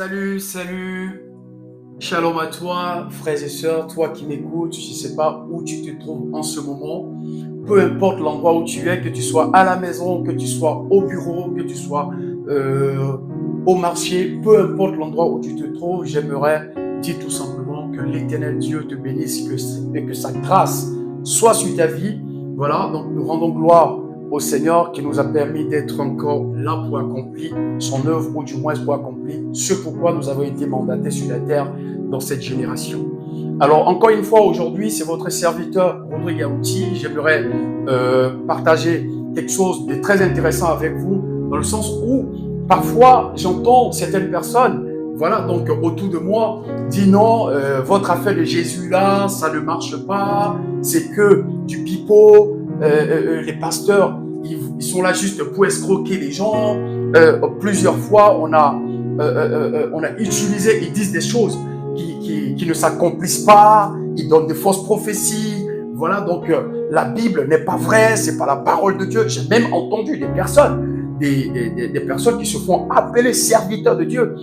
Salut, salut. Shalom à toi, frères et sœurs, toi qui m'écoutes, je ne sais pas où tu te trouves en ce moment. Peu importe l'endroit où tu es, que tu sois à la maison, que tu sois au bureau, que tu sois euh, au marché, peu importe l'endroit où tu te trouves, j'aimerais dire tout simplement que l'Éternel Dieu te bénisse et que sa grâce soit sur ta vie. Voilà, donc nous rendons gloire au Seigneur qui nous a permis d'être encore là pour accomplir son œuvre, ou du moins pour accomplir ce pourquoi nous avons été mandatés sur la terre dans cette génération. Alors, encore une fois, aujourd'hui, c'est votre serviteur Rodrigue Aouti. J'aimerais partager quelque chose de très intéressant avec vous, dans le sens où parfois j'entends certaines personnes, voilà, donc autour de moi, dire non, votre affaire de Jésus là, ça ne marche pas, c'est que du pipeau, les pasteurs, ils sont là juste pour escroquer les gens. Plusieurs fois, on a utilisé, ils disent des choses qui ne s'accomplissent pas, ils donnent de fausses prophéties. Voilà, donc la Bible n'est pas vraie, c'est pas la parole de Dieu. J'ai même entendu des personnes qui se font appeler serviteurs de Dieu,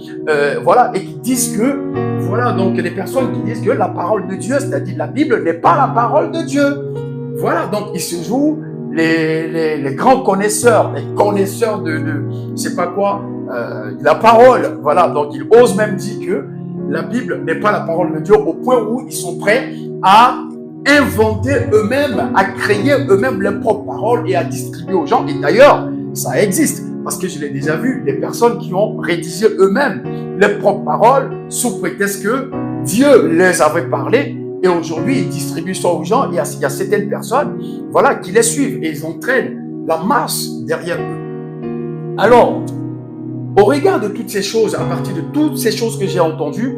voilà, et qui disent que, voilà, donc des personnes qui disent que la parole de Dieu, c'est-à-dire la Bible, n'est pas la parole de Dieu. Voilà, donc ils se jouent les grands connaisseurs, les connaisseurs de je sais pas quoi, la parole. Voilà, donc ils osent même dire que la Bible n'est pas la parole de Dieu, au point où ils sont prêts à inventer eux-mêmes, à créer eux-mêmes leurs propres paroles et à distribuer aux gens. Et d'ailleurs, ça existe, parce que je l'ai déjà vu, des personnes qui ont rédigé eux-mêmes leurs propres paroles sous prétexte que Dieu les avait parlé, et aujourd'hui ils distribuent ça aux gens. Il y a certaines personnes, voilà, qui les suivent et ils entraînent la masse derrière eux. Alors, au regard de toutes ces choses, à partir de toutes ces choses que j'ai entendues,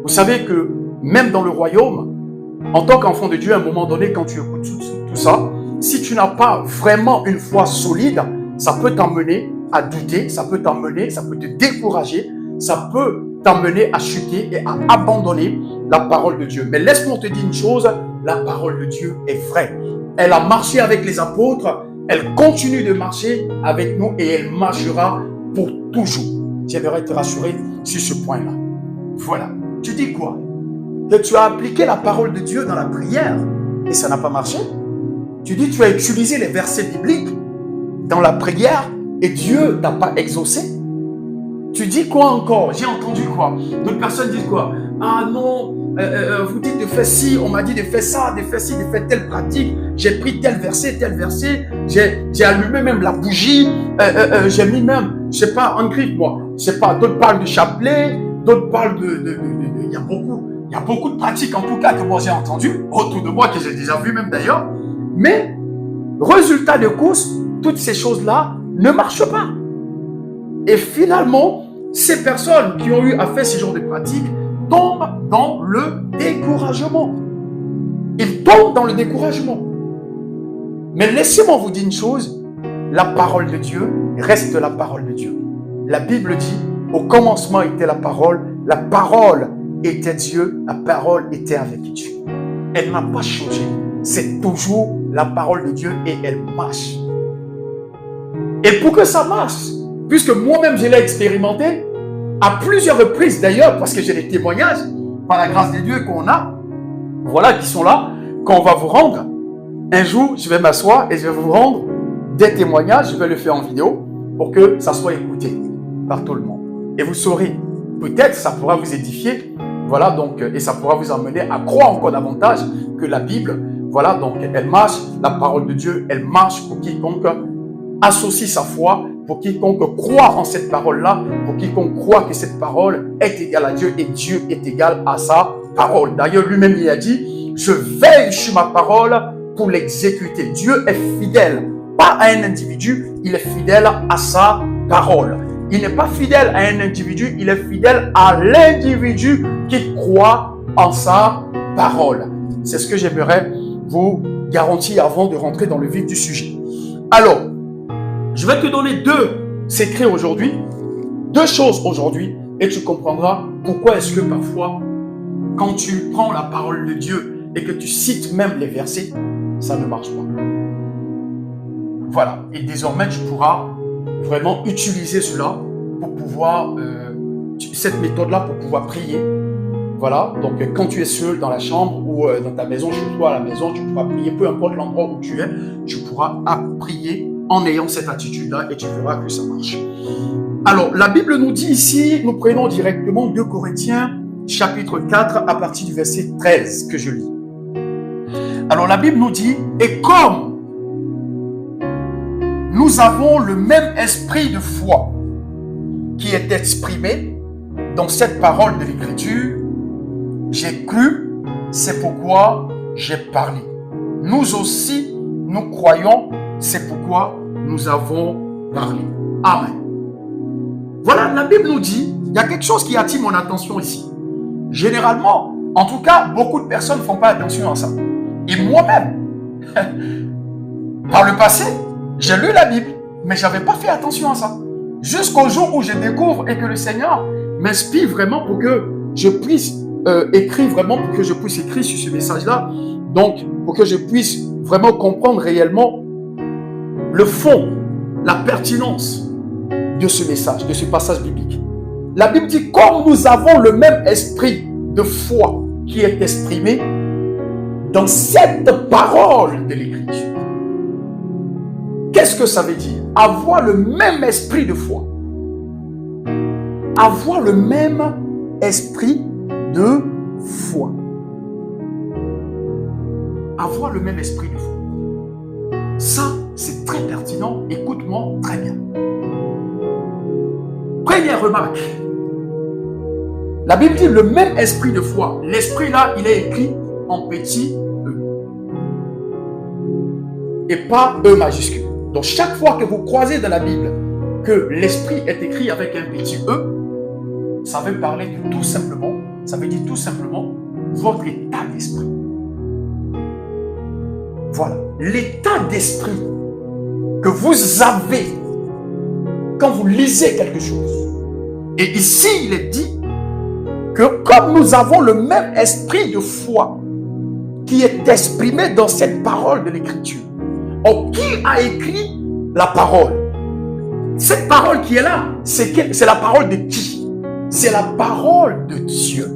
vous savez que même dans le royaume, en tant qu'enfant de Dieu, à un moment donné, quand tu écoutes tout ça, si tu n'as pas vraiment une foi solide, ça peut t'emmener à douter, ça peut te décourager, ça peut t'emmener à chuter et à abandonner la parole de Dieu. Mais laisse-moi te dire une chose, la parole de Dieu est vraie. Elle a marché avec les apôtres, elle continue de marcher avec nous et elle marchera pour toujours. J'aimerais te rassurer sur ce point-là. Voilà. Tu dis quoi? Que tu as appliqué la parole de Dieu dans la prière et ça n'a pas marché? Tu dis que tu as utilisé les versets bibliques dans la prière et Dieu n'a pas exaucé? Tu dis quoi encore? J'ai entendu quoi? D'autres personnes disent quoi? Ah non, vous dites de faire ci, on m'a dit de faire ça, de faire ci, de faire telle pratique. J'ai pris tel verset, j'ai allumé même la bougie, j'ai mis même, je sais pas, en griffe moi. Je sais pas, d'autres parlent de chapelet, d'autres parlent il y a beaucoup de pratiques en tout cas que moi j'ai entendu autour de moi, que j'ai déjà vu même d'ailleurs. Mais, résultat de course, toutes ces choses-là ne marchent pas. Et finalement, ces personnes qui ont eu à faire ce genre de pratiques tombent dans le découragement. Ils tombent dans le découragement. Mais laissez-moi vous dire une chose, la parole de Dieu reste la parole de Dieu. La Bible dit, au commencement était la parole était Dieu, la parole était avec Dieu. Elle n'a pas changé. C'est toujours la parole de Dieu et elle marche. Et pour que ça marche, puisque moi-même je l'ai expérimenté, à plusieurs reprises d'ailleurs, parce que j'ai des témoignages, par la grâce de Dieu qu'on a, voilà, qui sont là, qu'on va vous rendre. Un jour, je vais m'asseoir et je vais vous rendre des témoignages, je vais le faire en vidéo, pour que ça soit écouté par tout le monde. Et vous saurez, peut-être ça pourra vous édifier, voilà, donc, et ça pourra vous emmener à croire encore davantage que la Bible, voilà, donc elle marche, la parole de Dieu, elle marche pour quiconque associe sa foi, pour quiconque croit en cette parole-là, pour quiconque croit que cette parole est égale à Dieu et Dieu est égal à sa parole. D'ailleurs, lui-même, il a dit, je veille sur ma parole pour l'exécuter. Dieu est fidèle, pas à un individu, il est fidèle à sa parole. Il n'est pas fidèle à un individu, il est fidèle à l'individu qui croit en sa parole. C'est ce que j'aimerais vous garantir avant de rentrer dans le vif du sujet. Alors, je vais te donner deux secrets aujourd'hui, deux choses aujourd'hui, et tu comprendras pourquoi est-ce que parfois, quand tu prends la parole de Dieu et que tu cites même les versets, ça ne marche pas. Voilà, et désormais tu pourras vraiment utiliser cela pour pouvoir, cette méthode-là pour pouvoir prier. Voilà, donc quand tu es seul dans la chambre ou dans ta maison, chez toi à la maison, tu pourras prier, peu importe l'endroit où tu es, tu pourras prier en ayant cette attitude-là et tu verras que ça marche. Alors, la Bible nous dit ici, nous prenons directement 2 Corinthiens, chapitre 4, à partir du verset 13 que je lis. Alors, la Bible nous dit, et comme nous avons le même esprit de foi qui est exprimé dans cette parole de l'Écriture, j'ai cru, c'est pourquoi j'ai parlé. Nous aussi, nous croyons, c'est pourquoi nous avons parlé. Amen. Voilà, la Bible nous dit, il y a quelque chose qui attire mon attention ici. Généralement, en tout cas, beaucoup de personnes ne font pas attention à ça. Et moi-même, par le passé, j'ai lu la Bible, mais je n'avais pas fait attention à ça. Jusqu'au jour où je découvre et que le Seigneur m'inspire vraiment pour que je puisse écrire vraiment, pour que je puisse écrire sur ce message-là. Donc, pour que je puisse vraiment comprendre réellement le fond, la pertinence de ce message, de ce passage biblique. La Bible dit, comme nous avons le même esprit de foi qui est exprimé dans cette parole de l'Écriture. Qu'est-ce que ça veut dire? Avoir le même esprit de foi. Avoir le même esprit de foi. Avoir le même esprit de foi. Ça, c'est très pertinent. Écoute-moi très bien. Première remarque. La Bible dit le même esprit de foi. L'esprit là, il est écrit en petit E. Et pas E majuscule. Donc chaque fois que vous croisez dans la Bible que l'esprit est écrit avec un petit E, ça veut parler de tout simplement, ça veut dire tout simplement votre état d'esprit. Voilà. L'état d'esprit que vous avez quand vous lisez quelque chose. Et ici, il est dit que comme nous avons le même esprit de foi qui est exprimé dans cette parole de l'Écriture. Or, qui a écrit la parole? Cette parole qui est là, c'est la parole de qui? C'est la parole de Dieu.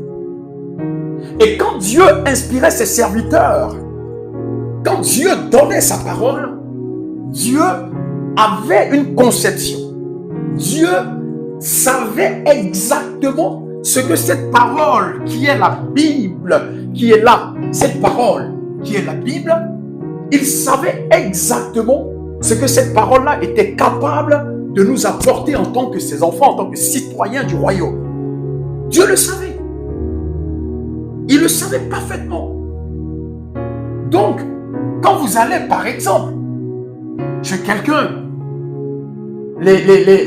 Et quand Dieu inspirait ses serviteurs, quand Dieu donnait sa parole, Dieu avait une conception. Dieu savait exactement ce que cette parole qui est la Bible, qui est là, cette parole qui est la Bible, il savait exactement ce que cette parole-là était capable de nous apporter en tant que ses enfants, en tant que citoyens du royaume. Dieu le savait. Il le savait parfaitement. Donc, quand vous allez, par exemple, chez quelqu'un,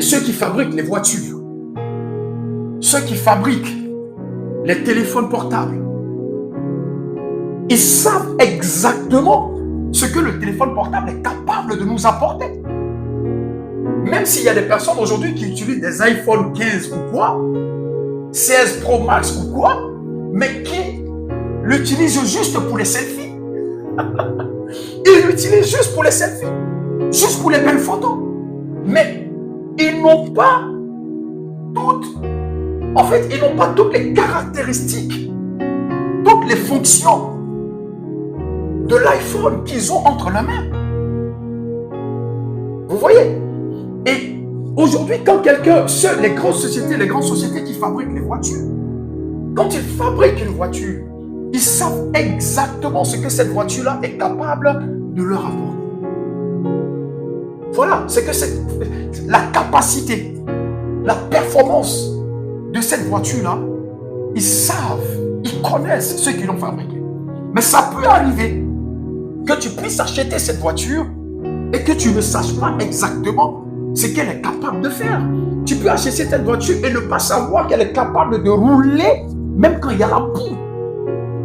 ceux qui fabriquent les voitures, ceux qui fabriquent les téléphones portables, ils savent exactement ce que le téléphone portable est capable de nous apporter. Même s'il y a des personnes aujourd'hui qui utilisent des iPhone 15 ou quoi, 16 Pro Max ou quoi, mais qui l'utilisent juste pour les selfies. Ils l'utilisent juste pour les selfies, juste pour les belles photos. Mais ils n'ont pas toutes les caractéristiques, toutes les fonctions de l'iPhone qu'ils ont entre la main. Vous voyez? Et aujourd'hui, quand quelqu'un, les grandes sociétés qui fabriquent les voitures, quand ils fabriquent une voiture, ils savent exactement ce que cette voiture-là est capable de leur apporter. Voilà, c'est que la capacité, la performance de cette voiture-là, ils savent, ils connaissent ceux qui l'ont fabriquée. Mais ça peut arriver que tu puisses acheter cette voiture et que tu ne saches pas exactement ce qu'elle est capable de faire. Tu peux acheter cette voiture et ne pas savoir qu'elle est capable de rouler même quand il y a la boue.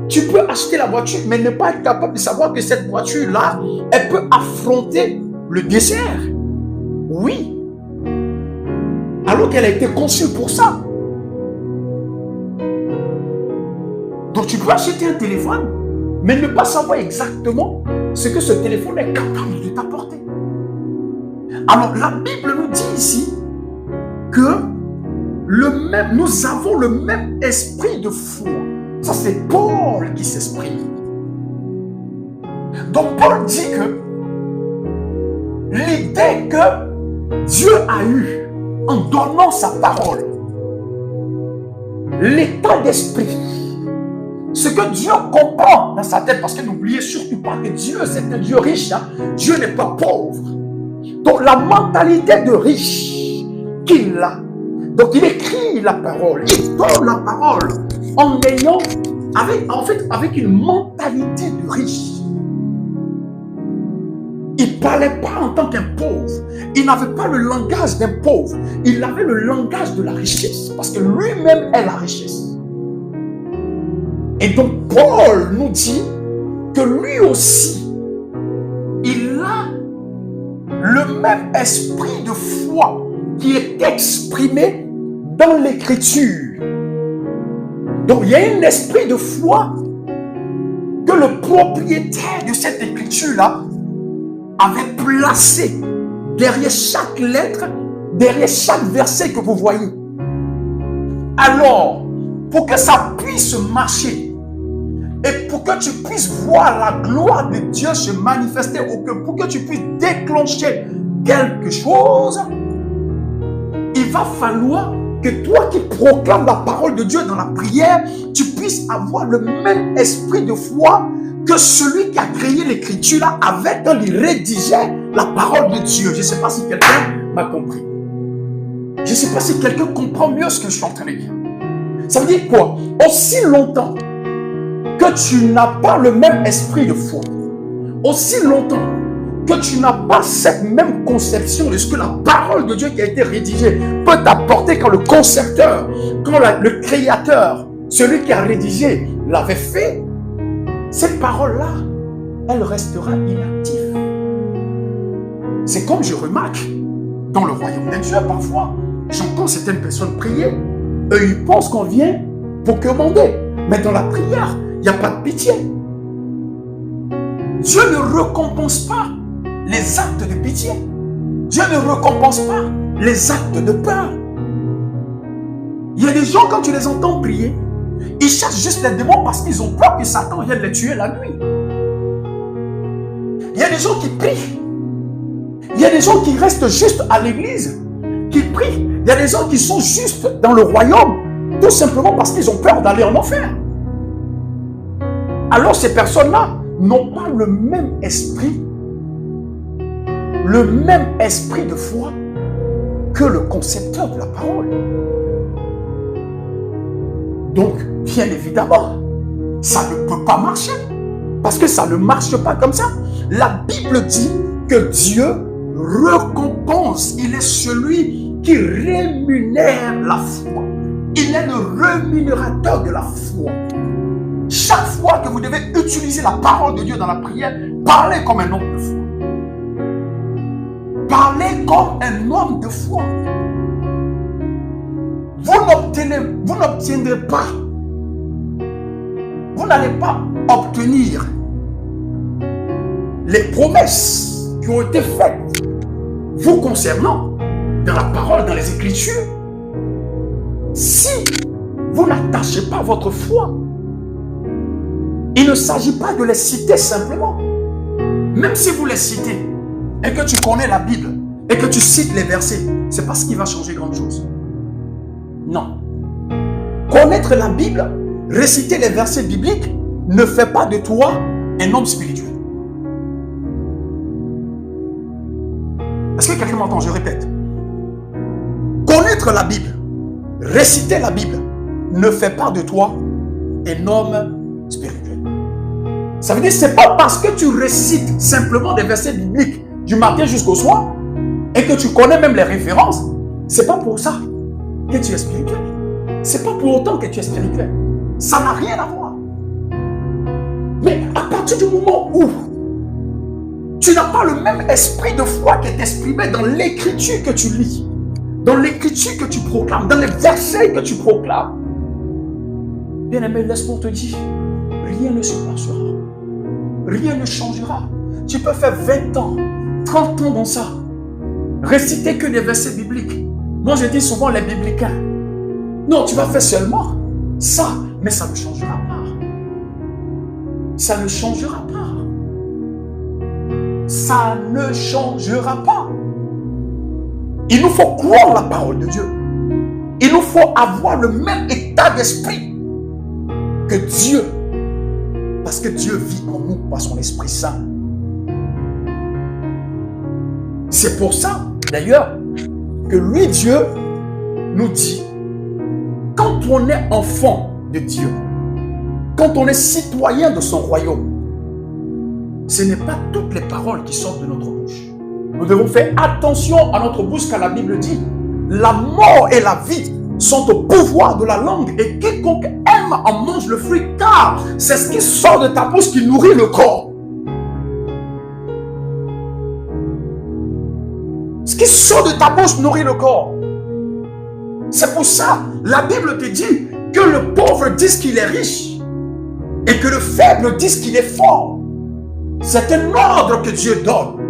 Tu peux acheter la voiture mais ne pas être capable de savoir que cette voiture-là, elle peut affronter le désert. Oui. Alors qu'elle a été conçue pour ça. Donc tu peux acheter un téléphone mais ne pas savoir exactement ce que ce téléphone est capable de t'apporter. Alors la Bible nous dit ici que nous avons le même esprit de foi. Ça, c'est Paul qui s'exprime. Donc, Paul dit que l'idée que Dieu a eue en donnant sa parole, l'état d'esprit, ce que Dieu comprend dans sa tête, parce que n'oubliez surtout pas que Dieu, c'est un Dieu riche, hein? Dieu n'est pas pauvre. Donc la mentalité de riche qu'il a, donc il écrit la parole, il donne la parole en ayant, avec une mentalité de riche. Il ne parlait pas en tant qu'un pauvre. Il n'avait pas le langage d'un pauvre. Il avait le langage de la richesse. Parce que lui-même est la richesse. Et donc Paul nous dit que lui aussi, il a le même esprit de foi qui est exprimé dans l'écriture. Donc il y a un esprit de foi que le propriétaire de cette écriture-là avait placé derrière chaque lettre, derrière chaque verset que vous voyez. Alors, pour que ça puisse marcher et pour que tu puisses voir la gloire de Dieu se manifester, pour que tu puisses déclencher quelque chose, il va falloir que toi qui proclames la parole de Dieu dans la prière, tu puisses avoir le même esprit de foi que celui qui a créé l'écriture là avait quand il rédigeait la parole de Dieu. Je ne sais pas si quelqu'un m'a compris. Je ne sais pas si quelqu'un comprend mieux ce que je suis en train de dire. Ça veut dire quoi? Aussi longtemps que tu n'as pas le même esprit de foi, aussi longtemps que tu n'as pas cette même conception de ce que la parole de Dieu qui a été rédigée peut t'apporter quand le concepteur, quand le créateur, celui qui a rédigé l'avait fait, cette parole-là, elle restera inactive. C'est comme je remarque dans le royaume de Dieu, parfois, j'entends certaines personnes prier. Eux, ils pensent qu'on vient pour commander. Mais dans la prière, il n'y a pas de pitié. Dieu ne récompense pas les actes de pitié. Dieu ne récompense pas les actes de peur. Il y a des gens, quand tu les entends prier, ils cherchent juste les démons parce qu'ils ont peur que Satan vienne les tuer la nuit. Il y a des gens qui prient. Il y a des gens qui restent juste à l'église, qui prient. Il y a des gens qui sont juste dans le royaume, tout simplement parce qu'ils ont peur d'aller en enfer. Alors ces personnes-là n'ont pas le même esprit de foi que le concepteur de la parole. Donc, bien évidemment, ça ne peut pas marcher. Parce que ça ne marche pas comme ça. La Bible dit que Dieu récompense. Il est celui qui rémunère la foi. Il est le rémunérateur de la foi. Chaque fois que vous devez utiliser la parole de Dieu dans la prière, parlez comme un homme de foi. Parlez comme un homme de foi. Vous n'obtiendrez pas, vous n'allez pas obtenir les promesses qui ont été faites vous concernant dans la parole, dans les Écritures, si vous n'attachez pas votre foi. Il ne s'agit pas de les citer simplement. Même si vous les citez et que tu connais la Bible et que tu cites les versets, ce n'est pas ce qui va changer grand chose. Non. Connaître la Bible, réciter les versets bibliques, ne fait pas de toi un homme spirituel. Est-ce que quelqu'un m'entend? Je répète. Connaître la Bible, réciter la Bible, ne fait pas de toi un homme spirituel. Ça veut dire que ce n'est pas parce que tu récites simplement des versets bibliques du matin jusqu'au soir et que tu connais même les références, ce n'est pas pour ça que tu es spirituel. Ce n'est pas pour autant que tu es spirituel. Ça n'a rien à voir. Mais à partir du moment où tu n'as pas le même esprit de foi qui est exprimé dans l'écriture que tu lis, dans l'écriture que tu proclames, dans les versets que tu proclames, bien aimé, laisse-moi te dire, rien ne se passera. Rien ne changera. Tu peux faire 20 ans, 30 ans dans ça. Réciter que des versets bibliques. Moi, je dis souvent les biblicains. Non, tu vas faire seulement ça, mais ça ne changera pas. Ça ne changera pas. Ça ne changera pas. Il nous faut croire la parole de Dieu. Il nous faut avoir le même état d'esprit que Dieu. Parce que Dieu vit en nous par son Esprit Saint. C'est pour ça, d'ailleurs, que lui, Dieu, nous dit, quand on est enfant de Dieu, quand on est citoyen de son royaume, ce n'est pas toutes les paroles qui sortent de notre bouche. Nous devons faire attention à notre bouche, car la Bible dit, la mort et la vie sont au pouvoir de la langue, et quiconque aime en mange le fruit, car c'est ce qui sort de ta bouche qui nourrit le corps. Ce qui sort de ta bouche nourrit le corps. C'est pour ça, la Bible te dit que le pauvre dise qu'il est riche et que le faible dise qu'il est fort. C'est un ordre que Dieu donne.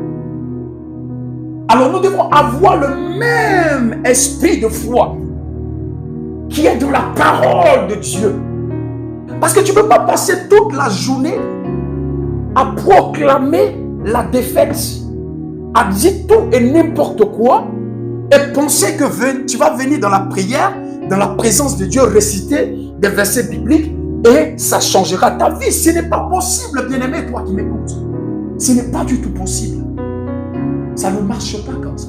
Alors nous devons avoir le même esprit de foi qui est dans la parole de Dieu. Parce que tu ne peux pas passer toute la journée à proclamer la défaite, à dire tout et n'importe quoi, et penser que tu vas venir dans la prière, dans la présence de Dieu, réciter des versets bibliques et ça changera ta vie. Ce n'est pas possible, bien-aimé, toi qui m'écoutes. Ce n'est pas du tout possible. Ça ne marche pas comme ça.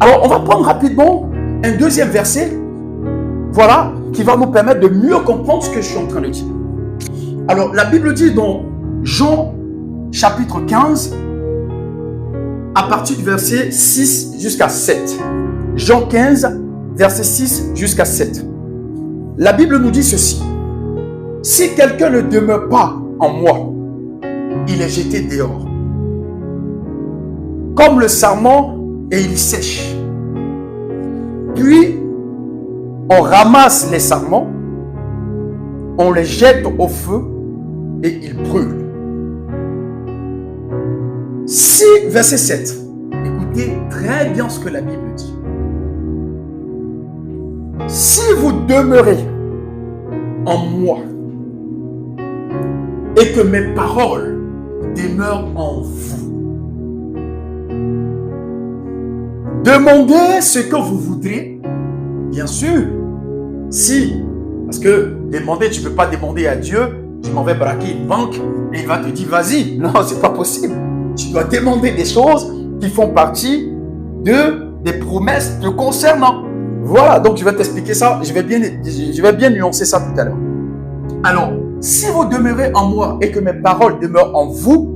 Alors, on va prendre rapidement un deuxième verset, voilà, qui va nous permettre de mieux comprendre ce que je suis en train de dire. Alors, la Bible dit dans Jean chapitre 15, à partir du verset 6 jusqu'à 7. Jean 15, verset 6 jusqu'à 7. La Bible nous dit ceci. Si quelqu'un ne demeure pas en moi, il est jeté dehors, comme le sarment, et il sèche. Puis, on ramasse les sarments, on les jette au feu et ils brûlent. Si, verset 7, écoutez très bien ce que la Bible dit. Si vous demeurez en moi et que mes paroles demeurent en vous, demandez ce que vous voudrez, bien sûr, si, parce que demander, tu ne peux pas demander à Dieu, je m'en vais braquer une banque et il va te dire vas-y, non, c'est pas possible. Tu dois demander des choses qui font partie des promesses te concernant. Voilà, donc je vais t'expliquer ça. Je vais bien nuancer ça tout à l'heure. Alors, si vous demeurez en moi et que mes paroles demeurent en vous,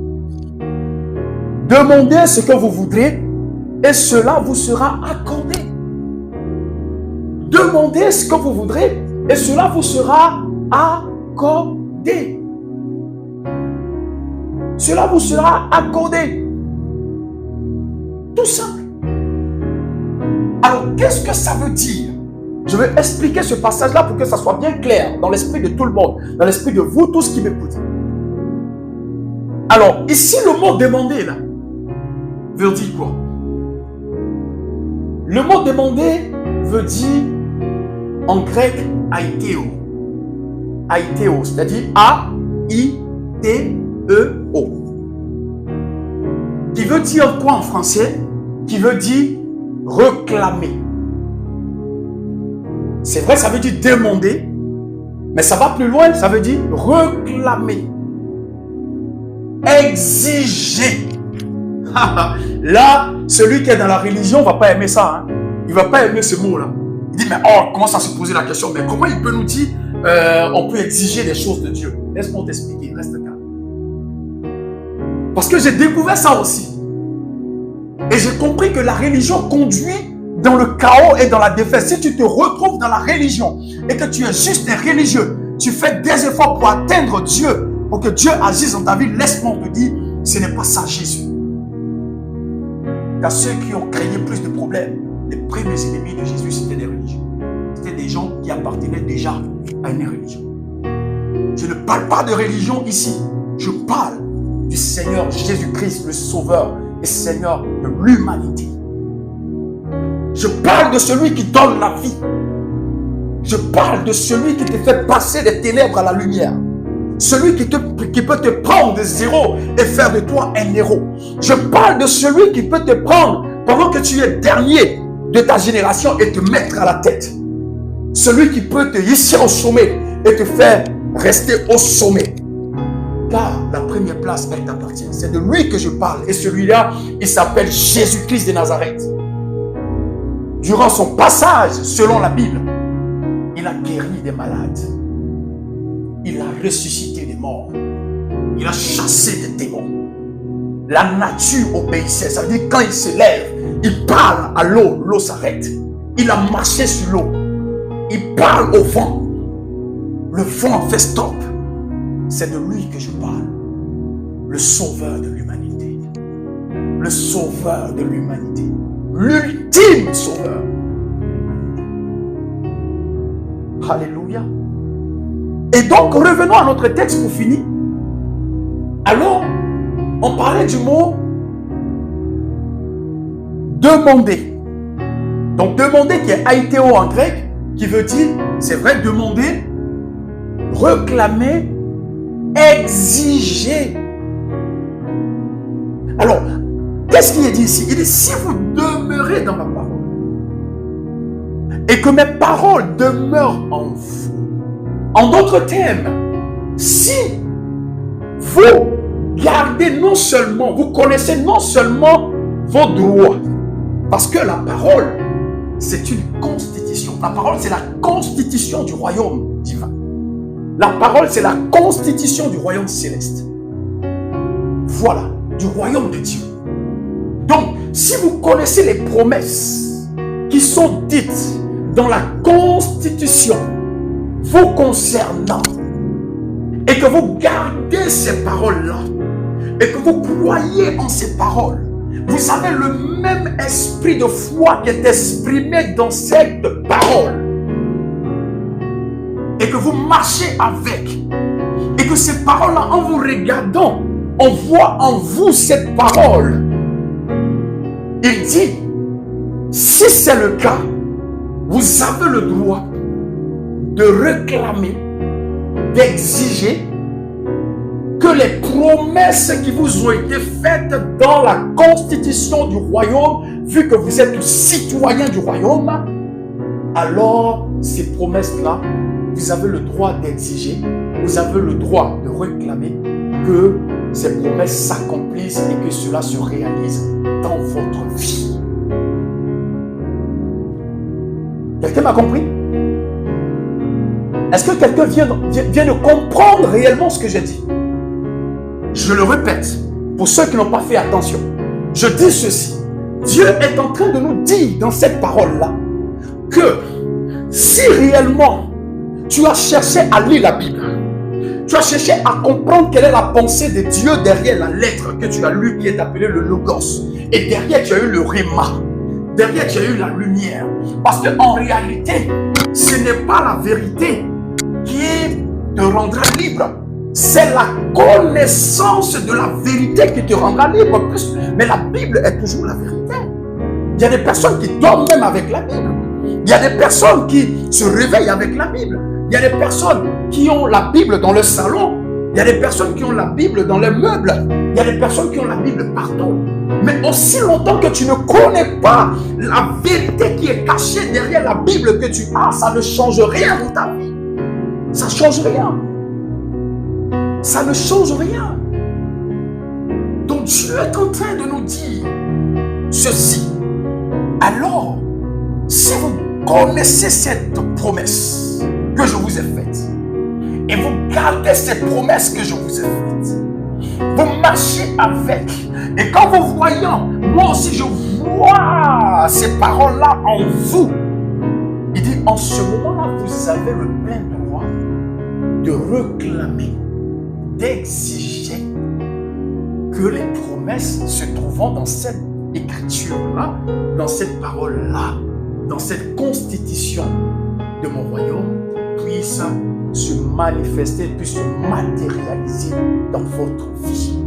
demandez ce que vous voudrez et cela vous sera accordé. Demandez ce que vous voudrez et cela vous sera accordé. Cela vous sera accordé. Tout simple. Alors, qu'est-ce que ça veut dire? Je vais expliquer ce passage-là pour que ça soit bien clair dans l'esprit de tout le monde, dans l'esprit de vous tous qui m'écoutez. Alors, ici, le mot demander, là, veut dire quoi? Le mot demander veut dire, en grec, aiteo. Aiteo, c'est-à-dire A-I-T-E-O. Qui veut dire quoi en français? Qui veut dire réclamer. C'est vrai, ça veut dire demander, mais ça va plus loin, ça veut dire réclamer. Exiger. Là, celui qui est dans la religion ne va pas aimer ça. Hein. Il ne va pas aimer ce mot-là. Il dit, mais on commence à se poser la question, mais comment il peut nous dire on peut exiger des choses de Dieu? Laisse-moi t'expliquer, reste calme. Parce que j'ai découvert ça aussi. Et j'ai compris que la religion conduit dans le chaos et dans la défaite. Si tu te retrouves dans la religion et que tu es juste un religieux, tu fais des efforts pour atteindre Dieu, pour que Dieu agisse dans ta vie, laisse-moi te dire, ce n'est pas ça Jésus. Car ceux qui ont créé plus de problèmes, les premiers ennemis de Jésus, c'était des religions. C'était des gens qui appartenaient déjà à une religion. Je ne parle pas de religion ici. Je parle du Seigneur Jésus-Christ, le Sauveur et Seigneur de l'humanité. Je parle de celui qui donne la vie. Je parle de celui qui te fait passer des ténèbres à la lumière. Celui qui peut te prendre de zéro et faire de toi un héros. Je parle de celui qui peut te prendre pendant que tu es dernier de ta génération et te mettre à la tête. Celui qui peut te hisser au sommet et te faire rester au sommet. Car la première place, elle t'appartient. C'est de lui que je parle. Et celui-là, il s'appelle Jésus-Christ de Nazareth. Durant son passage, selon la Bible, il a guéri des malades. Il a ressuscité des morts. Il a chassé des démons. La nature obéissait. Ça veut dire quand il se lève, il parle à l'eau, l'eau s'arrête. Il a marché sur l'eau. Il parle au vent. Le vent fait stop. C'est de lui que je parle. Le sauveur de l'humanité. Le sauveur de l'humanité. L'ultime sauveur. Alléluia. Et donc, revenons à notre texte pour finir. Alors, on parlait du mot demander. Donc, demander qui est aiteo en grec, qui veut dire, c'est vrai, demander, réclamer, exiger. Alors, qu'est-ce qui est dit ici? Il dit, si vous demeurez dans ma parole, et que mes paroles demeurent en vous. En d'autres termes, si vous gardez non seulement, vous connaissez non seulement vos droits, parce que la parole, c'est une constitution. La parole, c'est la constitution du royaume divin. La parole, c'est la constitution du royaume céleste. Voilà, du royaume de Dieu. Donc, si vous connaissez les promesses qui sont dites dans la constitution vous concernant, et que vous gardez ces paroles-là, et que vous croyez en ces paroles, vous avez le même esprit de foi qui est exprimé dans cette parole, et que vous marchez avec, et que ces paroles-là, en vous regardant, on voit en vous cette parole. Il dit, si c'est le cas, vous avez le droit de réclamer, d'exiger que les promesses qui vous ont été faites dans la constitution du royaume, vu que vous êtes citoyen du royaume, alors ces promesses-là, vous avez le droit d'exiger, vous avez le droit de réclamer que ces promesses s'accomplissent et que cela se réalise dans votre vie. Quelqu'un m'a compris? Est-ce que quelqu'un vient de comprendre réellement ce que j'ai dit? Je le répète, pour ceux qui n'ont pas fait attention. Je dis ceci. Dieu est en train de nous dire dans cette parole-là que si réellement tu as cherché à lire la Bible, tu as cherché à comprendre quelle est la pensée de Dieu derrière la lettre que tu as lue qui est appelée le Logos, et derrière tu as eu le Rhéma, derrière tu as eu la lumière, parce qu'en réalité ce n'est pas la vérité qui te rendra libre, c'est la connaissance de la vérité qui te rendra libre. Mais la Bible est toujours la vérité. Il y a des personnes qui dorment même avec la Bible. Il y a des personnes qui se réveillent avec la Bible. Il y a des personnes qui ont la Bible dans le salon. Il y a des personnes qui ont la Bible dans les meubles. Il y a des personnes qui ont la Bible partout. Mais aussi longtemps que tu ne connais pas la vérité qui est cachée derrière la Bible que tu as, ça ne change rien dans ta vie. Ça ne change rien. Ça ne change rien. Donc Dieu est en train de nous dire ceci. Alors, si vous connaissez cette promesse que je vous ai faite, et vous gardez cette promesse que je vous ai faite, vous marchez avec, et quand vous voyez, moi aussi je vois ces paroles-là en vous, il dit, en ce moment-là, vous avez le plein droit de réclamer, d'exiger que les promesses se trouvant dans cette écriture-là, dans cette parole-là, dans cette constitution de mon royaume, puissent se manifester, puissent se matérialiser dans votre vie.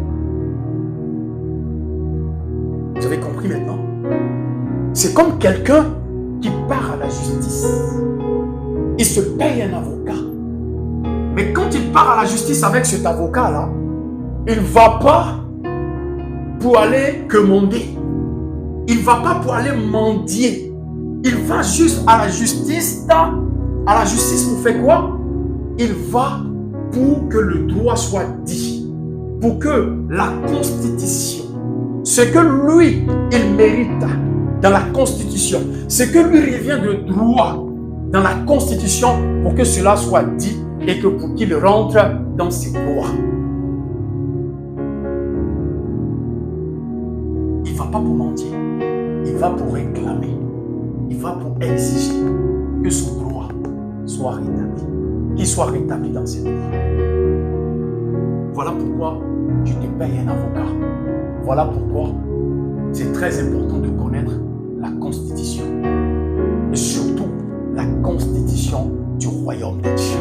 Vous avez compris maintenant? C'est comme quelqu'un qui part à la justice. Il se paye un avocat. Mais quand il part à la justice avec cet avocat-là, il ne va pas pour aller commander. Il ne va pas pour aller mendier. Il va juste à la justice. À la justice pour faire quoi? Il va pour que le droit soit dit. Pour que la Constitution, ce que lui, il mérite dans la Constitution, ce que lui revient de droit dans la Constitution, pour que cela soit dit et que pour qu'il rentre dans ses droits. Il ne va pas pour mentir, il va pour réclamer, il va pour exiger que son droit soit rétabli, qu'il soit rétabli dans ses droits. Voilà pourquoi je te paye un avocat. Voilà pourquoi c'est très important de connaître la Constitution. Et surtout, la Constitution du royaume de Dieu.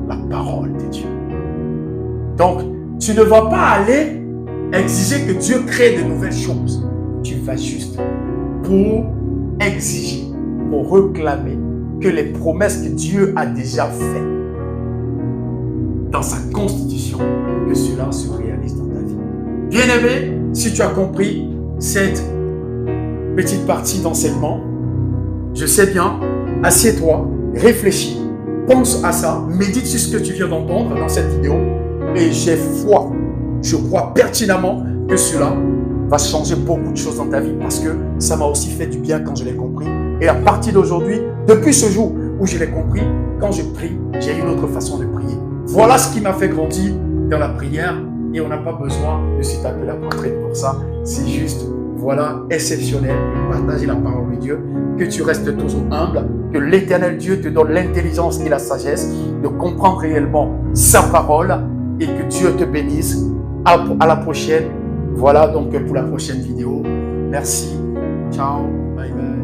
La parole de Dieu. Donc, tu ne vas pas aller exiger que Dieu crée de nouvelles choses. Tu vas juste pour exiger, pour réclamer que les promesses que Dieu a déjà faites dans sa Constitution, que cela se réalise dans ta vie. Bien-aimé, si tu as compris cette petite partie d'enseignement, je sais bien, assieds-toi, réfléchis, pense à ça, médite sur ce que tu viens d'entendre dans cette vidéo et j'ai foi, je crois pertinemment que cela va changer beaucoup de choses dans ta vie parce que ça m'a aussi fait du bien quand je l'ai compris. Et à partir d'aujourd'hui, depuis ce jour où je l'ai compris, quand je prie, j'ai une autre façon de prier. Voilà ce qui m'a fait grandir dans la prière et on n'a pas besoin de se taper la poitrine pour ça. C'est juste, voilà, exceptionnel de partager la parole de Dieu, que tu restes toujours humble, que l'Éternel Dieu te donne l'intelligence et la sagesse de comprendre réellement sa parole et que Dieu te bénisse. À la prochaine. Voilà donc pour la prochaine vidéo. Merci. Ciao. Bye bye.